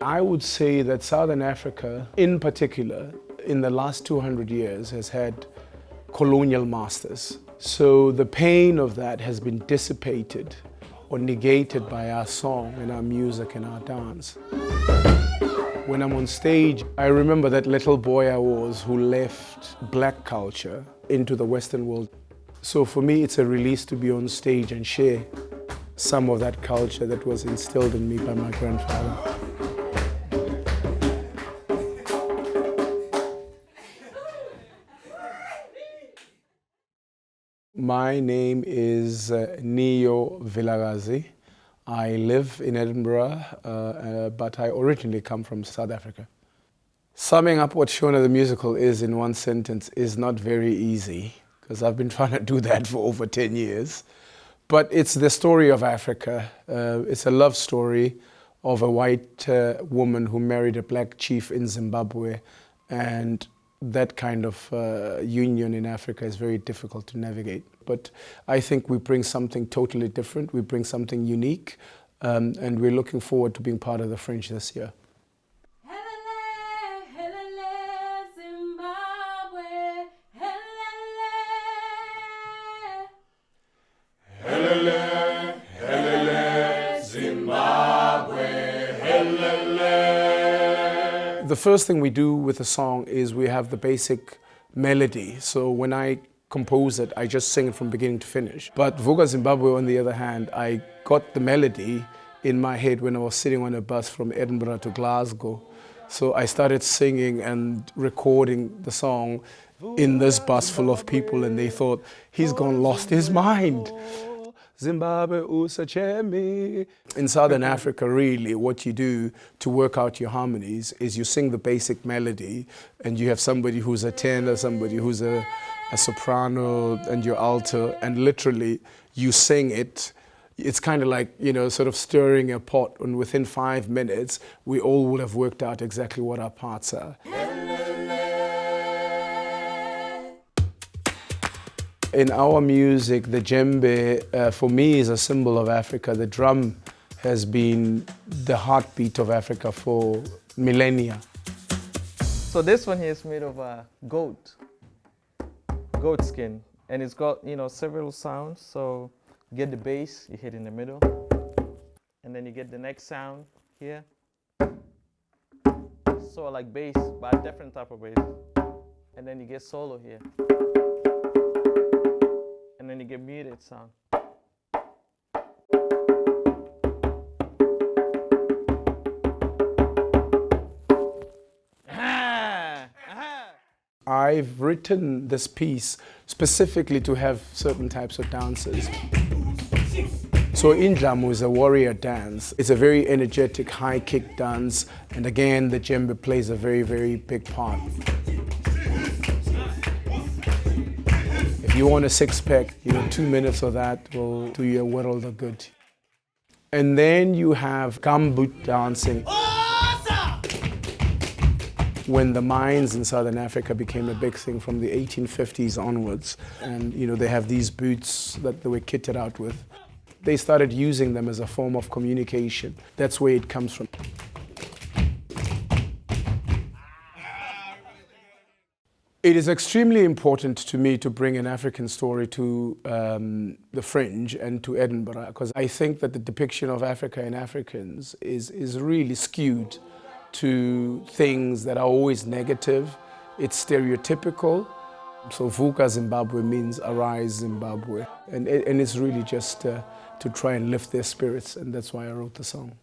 I would say that Southern Africa, in particular, in the last 200 years, has had colonial masters. So the pain of that has been dissipated or negated by our song and our music and our dance. When I'm on stage, I remember that little boy I was who left black culture into the Western world. So for me, it's a release to be on stage and share some of that culture that was instilled in me by my grandfather. My name is Nyo Vilakazi. I live in Edinburgh, but I originally come from South Africa. Summing up what Shona the Musical is in one sentence is not very easy, because I've been trying to do that for over 10 years. But it's the story of Africa. It's a love story of a white woman who married a black chief in Zimbabwe, and that kind of union in Africa is very difficult to navigate. But I think we bring something totally different, we bring something unique, and we're looking forward to being part of the Fringe this year. The first thing we do with a song is we have the basic melody. So when I compose it, I just sing it from beginning to finish. But Vuga Zimbabwe, on the other hand, I got the melody in my head when I was sitting on a bus from Edinburgh to Glasgow. So I started singing and recording the song in this bus full of people, and they thought, he's gone lost his mind. Zimbabwe usachemi. In Southern Africa, really, what you do to work out your harmonies is you sing the basic melody, and you have somebody who's a tenor, somebody who's a soprano, and your alto, and literally you sing it. It's kind of like, you know, sort of stirring a pot, and within 5 minutes, we all will have worked out exactly what our parts are. In our music, the djembe, for me, is a symbol of Africa. The drum has been the heartbeat of Africa for millennia. So this one here is made of goat skin, and it's got, you know, several sounds. So you get the bass, you hit in the middle, and then you get the next sound here. So like bass, but a different type of bass, and then you get solo here. And then you get muted sound. I've written this piece specifically to have certain types of dances. So Indlamu is a warrior dance. It's a very energetic high kick dance, and again the djembe plays a very, very big part. If you want a six-pack, you know, 2 minutes of that will do you a world of good. And then you have gumboot dancing. When the mines in Southern Africa became a big thing from the 1850s onwards, and you know, they have these boots that they were kitted out with. They started using them as a form of communication. That's where it comes from. It is extremely important to me to bring an African story to the Fringe and to Edinburgh, because I think that the depiction of Africa and Africans is really skewed to things that are always negative. It's stereotypical. So Vuka Zimbabwe means arise Zimbabwe. And it's really just to try and lift their spirits, and that's why I wrote the song.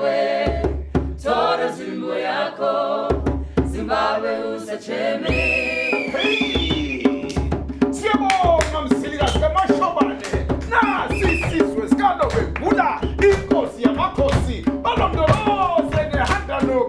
Zimbabwe, tora zimbo yako, Zimbabwe usacheme. Hey! Siyabonga msilikazi kamashobane. Nasi isizwe sikalo begula inkosi yamakhosi balondoloze nehanda no